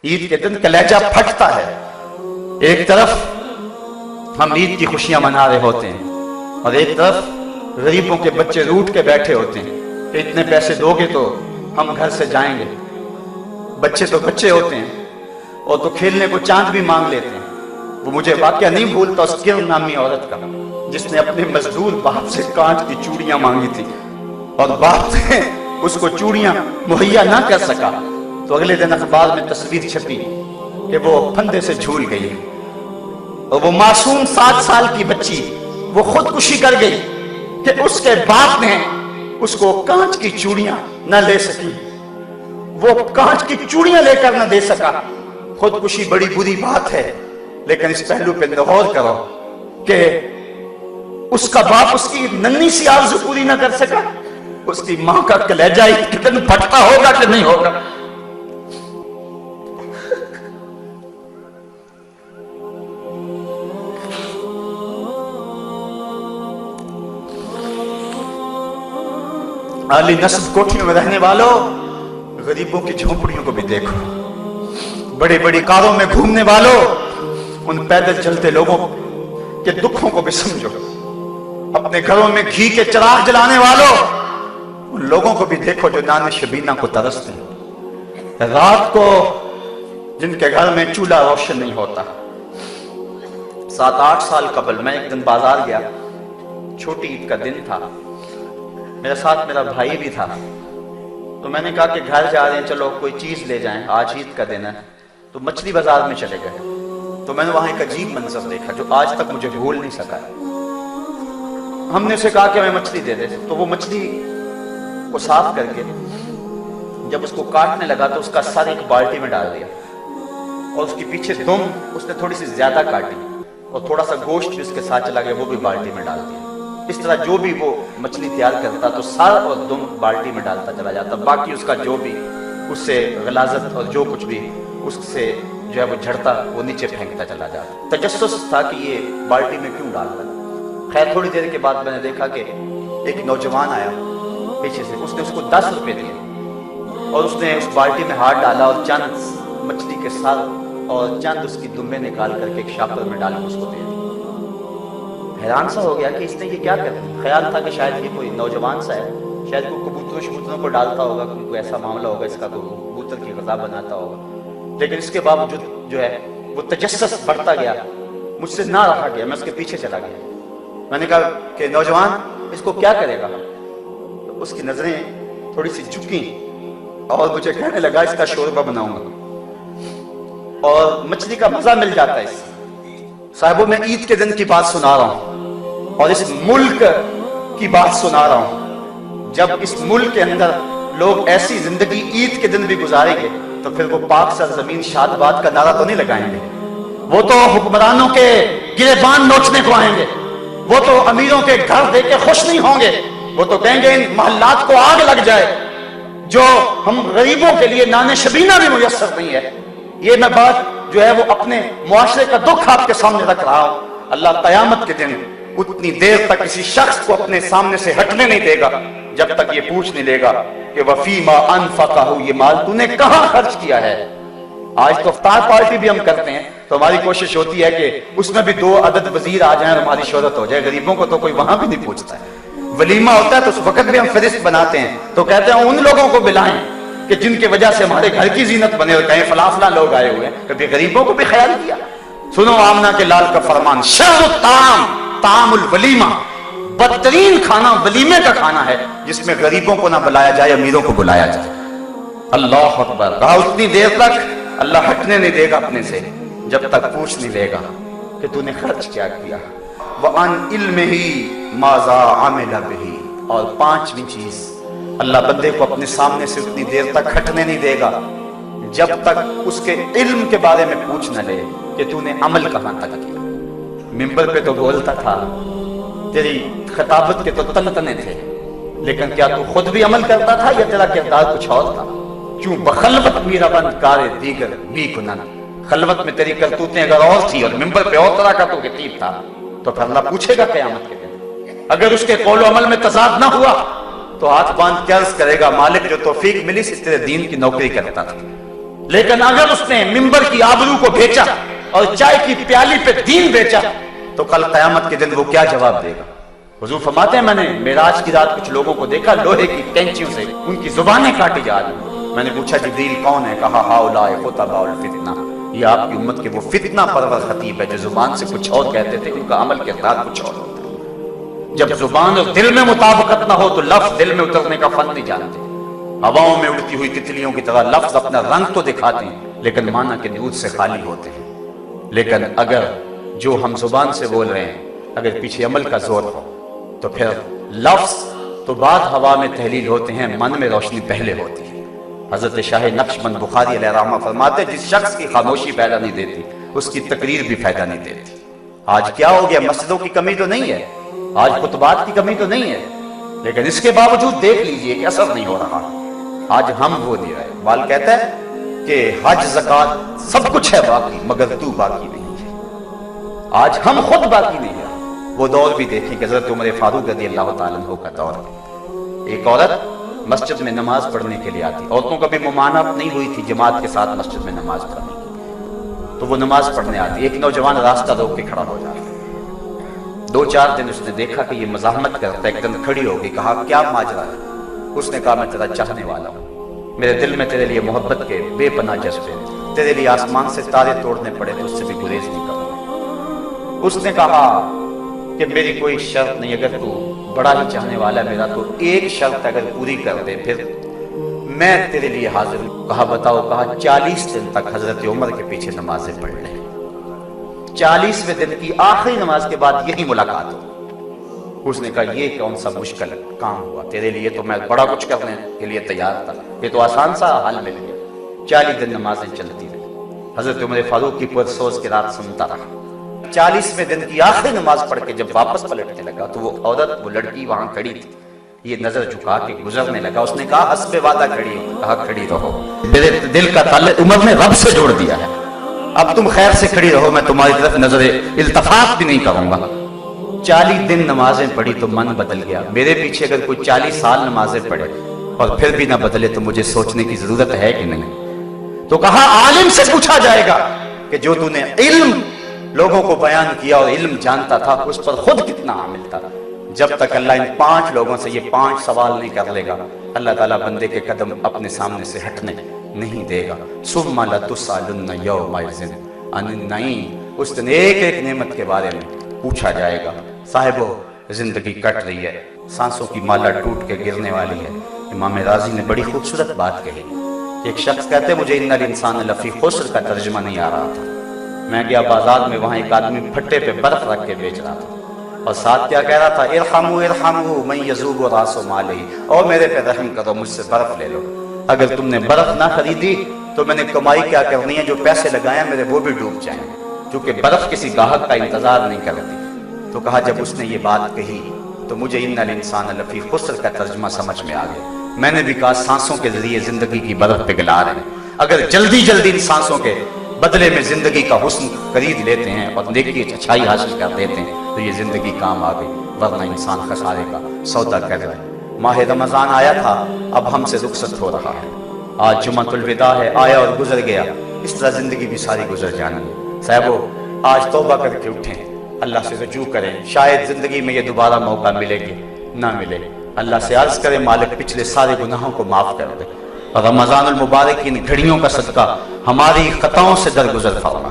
عید کے دن کلیجہ پھٹتا ہے. ایک طرف ہم عید کی خوشیاں منا رہے ہوتے ہیں اور ایک طرف غریبوں کے بچے روٹ کے بیٹھے ہوتے ہیں کہ اتنے پیسے دو گے تو ہم گھر سے جائیں گے. بچے تو بچے ہوتے ہیں اور تو کھیلنے کو چاند بھی مانگ لیتے ہیں. وہ مجھے واقعہ نہیں بھولتا اس کرن نامی عورت کا جس نے اپنے مزدور باپ سے کانچ کی چوڑیاں مانگی تھی اور باپ نے اس کو چوڑیاں مہیا نہ کر سکا تو اگلے دن اخبار میں تصویر چھپی کہ وہ پھندے سے جھول گئی اور وہ معصوم 7 سال کی بچی وہ خودکشی کر گئی کہ اس کے باپ نے اس کو کانچ کی چوڑیاں نہ لے سکی. وہ کانچ کی چوڑیاں لے کر نہ دے سکا. خودکشی بڑی بری بات ہے لیکن اس پہلو پہ غور کرو کہ اس کا باپ اس کی ننھی سی آرزو پوری نہ کر سکا. اس کی ماں کا کلیجہ کتنا پھٹتا ہوگا کہ نہیں ہوگا. اعلی نسب کوٹھیوں میں رہنے والوں غریبوں کی جھونپڑیوں کو بھی دیکھو. بڑی بڑی کاروں میں گھومنے والوں ان پیدل چلتے لوگوں کے دکھوں کو بھی سمجھو. اپنے گھروں میں گھی کے چراغ جلانے والوں ان لوگوں کو بھی دیکھو جو نان شبینہ کو ترستے ہیں. رات کو جن کے گھر میں چولہا روشن نہیں ہوتا. 7-8 سال قبل میں ایک دن بازار گیا. چھوٹی عید کا دن تھا. میرے ساتھ میرا بھائی بھی تھا. تو میں نے کہا کہ گھر جا رہے ہیں چلو کوئی چیز لے جائیں آج عید کا دن ہے. تو مچھلی بازار میں چلے گئے. تو میں نے وہاں ایک عجیب منظر دیکھا جو آج تک مجھے بھول نہیں سکا. ہم نے اسے کہا کہ ہمیں مچھلی دے دے. تو وہ مچھلی کو صاف کر کے جب اس کو کاٹنے لگا تو اس کا سر ایک بالٹی میں ڈال دیا اور اس کے پیچھے دم اس نے تھوڑی سی زیادہ کاٹی اور تھوڑا سا گوشت بھی اس کے ساتھ چلا گیا وہ بھی بالٹی میں ڈال دیا. اس طرح جو بھی وہ مچھلی تیار کرتا تو سر اور دم بالٹی میں ڈالتا چلا جاتا. باقی اس کا جو بھی اس سے غلاظت اور جو کچھ بھی اس سے جو ہے وہ جھڑتا وہ نیچے پھینکتا چلا جاتا. تجسس تھا کہ یہ بالٹی میں کیوں ڈال رہا. خیر تھوڑی دیر کے بعد میں نے دیکھا کہ ایک نوجوان آیا پیچھے سے. اس نے اس کو 10 روپے دیے اور اس نے اس بالٹی میں ہاتھ ڈالا اور چند مچھلی کے سر اور چند اس کی دمیں نکال کر کے ایک شاپر میں ڈال کے اس کو دے دی. حیران سا ہو گیا کہ اس نے یہ کیا کر دیا. خیال تھا کہ شاید یہ کوئی نوجوان سا ہے شاید کوئی کبوتروں کو ڈالتا ہوگا کوئی ایسا معاملہ ہوگا اس کا کوئی کبوتر کی غذا بناتا ہوگا. لیکن اس کے باوجود جو ہے وہ تجسس بڑھتا گیا. مجھ سے نہ رہا گیا. میں اس کے پیچھے چلا گیا. میں نے کہا کہ نوجوان اس کو کیا کرے گا. اس کی نظریں تھوڑی سی جھکیں اور مجھے کہنے لگا اس کا شوربہ بناؤں گا اور مچھلی کا مزہ مل جاتا ہے اس سے. صاحبوں میں عید کے دن کی بات سنا رہا ہوں اور اس ملک کی بات سنا رہا ہوں. جب اس ملک کے اندر لوگ ایسی زندگی عید کے دن بھی گزاریں گے تو پھر وہ پاک سرزمین شاد باد کا نعرہ تو نہیں لگائیں گے. وہ تو حکمرانوں کے گریبان نوچنے کو آئیں گے. وہ تو امیروں کے گھر دیکھ کے خوش نہیں ہوں گے. وہ تو کہیں گے ان محلات کو آگ لگ جائے جو ہم غریبوں کے لیے نان شبینہ بھی میسر نہیں ہے. یہ میں بات جو ہے وہ اپنے معاشرے کا دکھ آپ کے سامنے رکھ رہا ہوں. اللہ قیامت کے دن اتنی دیر تک کسی شخص کو اپنے سامنے سے ہٹنے نہیں دے گا جب تک یہ پوچھ نہیں لے گا کہ وفیما انفقہ یہ مال تو نے کہاں خرچ کیا ہے. آج تو افطار پارٹی بھی ہم کرتے ہیں تو ہماری کوشش ہوتی ہے کہ اس میں بھی 2 عدد وزیر آ جائیں اور ہماری شہرت ہو جائے. غریبوں کو تو کوئی وہاں بھی نہیں پوچھتا ہے. ولیمہ ہوتا ہے تو اس وقت بھی ہم فہرست بناتے ہیں تو کہتے ہیں ان لوگوں کو بلائیں کہ جن کی وجہ سے ہمارے گھر کی زینت بنے اور کہیں فلاں فلاں لوگ آئے ہوئے ہیں. کبھی غریبوں کو بھی خیال کیا. سنو آمنہ کے لال کا فرمان شر الطعام طعام الولیمہ. بدترین کھانا ولیمے کا کھانا ہے جس میں غریبوں کو نہ بلایا جائے امیروں کو بلایا جائے. اللہ اکبر. کہا اتنی دیر تک اللہ ہٹنے نہیں دے گا اپنے سے جب تک پوچھ نہیں لے گا کہ تو نے خرچ کیا کیا. وَعَنْ عِلْمِهِ مَاذَا عَمِلَ بِهِ. اور 5ویں چیز اللہ بندے کو اپنے سامنے سے اتنی دیر تک ہٹنے نہیں دے گا جب تک اس کے علم کے بارے میں پوچھ نہ لے کہ تو نے عمل کہاں تک کیا. ممبر پہ تو بولتا تھا تیری خطابت کے تو تن تنے تھے لیکن کیا تو خود بھی عمل کرتا تھا یا تیرا کردار کچھ اور تھا. کیوں بخلوت میرا بند کارے دیگر بھی کنن. خلوت میں تیری کرتوتیں اگر اور تھی اور ممبر پہ اور طرح کا تو خطیب تھا تو پھر اللہ پوچھے گا قیامت کے دن. اگر اس کے قول و عمل میں تضاد نہ ہوا تو ہاتھ باندھ کے عرض کرے گا مالک جو توفیق ملی سے تیرے دین کی نوکری کرتا تھا لیکن اگر اس نے منبر کی آبرو کو بیچا اور چائے کی پیالی پہ دین بیچا تو کل قیامت کے دن وہ کیا جواب دے گا؟ حضور فرماتے ہیں میں نے معراج کی رات کچھ لوگوں کو دیکھا لوہے کی کینچیوں سے ان کی زبانیں کاٹی جا رہی. میں نے پوچھا جبریل کون ہے؟ کہا ہؤلاء خطباء الفتنہ، یہ آپ کی امت کے وہ فتنہ پرور خطیب ہے جو زبان سے کچھ اور کہتے تھے، ان کا عمل کے ساتھ کچھ اور ہوتا ہے. جب زبان اور دل میں مطابقت نہ ہو تو لفظ دل میں اترنے کا فن نہیں جانتے. ہواؤں میں اڑتی ہوئی تتلیوں کی طرح لفظ اپنا رنگ تو دکھاتے ہیں لیکن معنی کے دودھ سے خالی ہوتے ہیں. لیکن اگر جو ہم زبان سے بول رہے ہیں اگر پیچھے عمل کا زور ہو تو پھر لفظ تو بعد ہوا میں تحلیل ہوتے ہیں، من میں روشنی پہلے ہوتی ہے. حضرت شاہ نقشبند بخاری علیہ رحمہ فرماتے جس شخص کی خاموشی فائدہ نہیں دیتی اس کی تقریر بھی فائدہ نہیں دیتی. آج کیا ہو گیا؟ مسجدوں کی کمی تو نہیں ہے، آج خطبات کی کمی تو نہیں ہے، لیکن اس کے باوجود دیکھ لیجئے کہ اثر نہیں ہو رہا. آج ہم وہ نہیں رہے. بال کہتا ہے کہ حج زکات سب کچھ ہے باقی مگر تو باقی نہیں ہے. آج ہم خود باقی نہیں ہے. وہ دور بھی دیکھیں کہ حضرت عمر فاروق رضی اللہ تعالیٰ عنہ کا دور. ایک عورت مسجد میں نماز پڑھنے کے لیے آتی. عورتوں کا بھی ممانعت نہیں ہوئی تھی جماعت کے ساتھ مسجد میں نماز پڑھنے کی، تو وہ نماز پڑھنے آتی. ایک نوجوان راستہ روک کے کھڑا ہو جاتا. 2-4 دن اس نے دیکھا کہ یہ مزاحمت کرتا ہے. ایک دن کھڑی ہوگی، کہا کیا ماجرا ہے؟ اس نے کہا میں تیرا چاہنے والا ہوں، میرے دل میں تیرے لیے محبت کے بے پناہ جذبے، تیرے لیے آسمان سے تارے توڑنے پڑے تو اس سے بھی گریز نہیں کروں. اس نے کہا کہ میری کوئی شرط نہیں، اگر تو بڑا ہی چاہنے والا ہے میرا تو ایک شرط اگر پوری کر دے پھر میں تیرے لیے حاضر ہوں. کہا بتاؤ. کہا 40 دن تک حضرت عمر کے پیچھے نمازیں پڑھ لیں. 40ویں دن کی آخری نماز کے بعد یہی ملاقات ہو. اس نے کہا یہ کون سا مشکل کام ہوا، تیرے لیے تو میں بڑا کچھ کرنے کے لیے تیار تھا، یہ تو آسان سا حل مل گیا. 40 دن نمازیں چلتی رہی. حضرت عمر فاروق کی پرسوز کی رات سنتا رہا. 40ویں دن کی آخری نماز پڑھ کے جب واپس پلٹنے لگا تو وہ عورت، وہ لڑکی وہاں کھڑی تھی. یہ نظر جھکا کے گزرنے لگا. اس نے کہا حسب وعدہ کھڑی ہو. کہا کھڑی رہو، میرے دل کا تعلق عمر نے رب سے جوڑ دیا ہے، اب تم خیر سے کھڑی رہو، میں تمہاری طرف نظر التفات بھی نہیں کروں گا. 40 دن نمازیں پڑھی تو من بدل گیا. میرے پیچھے اگر کوئی 40 سال نمازیں پڑھے اور پھر بھی نہ بدلے تو مجھے سوچنے کی ضرورت ہے کہ نہیں. تو کہا عالم سے پوچھا جائے گا کہ جو تو نے علم لوگوں کو بیان کیا اور علم جانتا تھا اس پر خود کتنا عامل تھا. جب تک اللہ ان 5 لوگوں سے یہ 5 سوال نہیں کر لے گا اللہ تعالیٰ بندے کے قدم اپنے سامنے سے ہٹنے نہیں دے گا. ثم لتسألن یومئذ عن النعیم. اس دن ایک ایک نعمت کے بارے میں پوچھا جائے گا. صاحبو زندگی کٹ رہی ہے، سانسوں کی مالا ٹوٹ کے گرنے والی ہے. امام رازی نے بڑی خوبصورت بات کہی. ایک شخص کہتے مجھے ان الانسان لفی خسر کا ترجمہ نہیں آ رہا تھا. میں گیا بازار میں، وہاں ایک آدمی پھٹے پہ برف رکھ کے بیچ رہا تھا اور ساتھ کیا کہہ رہا تھا ارحموا ارحموا من یذوب راس مالی، اور میرے پہ رحم کرو، مجھ سے برف لے لو. اگر تم نے برف نہ خریدی تو میں نے کمائی کیا کرنی ہے، جو پیسے لگائے میرے وہ بھی ڈوب جائیں گے، کیونکہ برف کسی گاہک کا انتظار نہیں کرتی. تو کہا جب اس نے یہ بات کہی تو مجھے ان الانسان لفی خسر کا ترجمہ سمجھ میں آ گیا. میں نے بھی کہا سانسوں کے ذریعے زندگی کی برف پگھلا رہے ہیں. اگر جلدی جلدی ان سانسوں کے بدلے میں زندگی کا حسن خرید لیتے ہیں اور نیکی اچھائی حاصل کر دیتے ہیں تو یہ زندگی کام آ گئی، ورنہ انسان خسارے کا سودا کر رہا ہے. ماہ رمضان آیا تھا، اب ہم سے رخصت ہو رہا ہے. آج جمعۃ الوداع ہے، آیا اور گزر گیا. اس طرح زندگی بھی ساری گزر جانی ہے. صاحبو آج توبہ کر کے اٹھیں، اللہ سے رجوع کریں. شاید زندگی میں یہ دوبارہ موقع ملے گی نہ ملے. اللہ سے عرض کریں مالک پچھلے سارے گناہوں کو معاف کر دے اور رمضان المبارک کی ان گھڑیوں کا صدقہ ہماری خطاؤں سے درگزر فرما.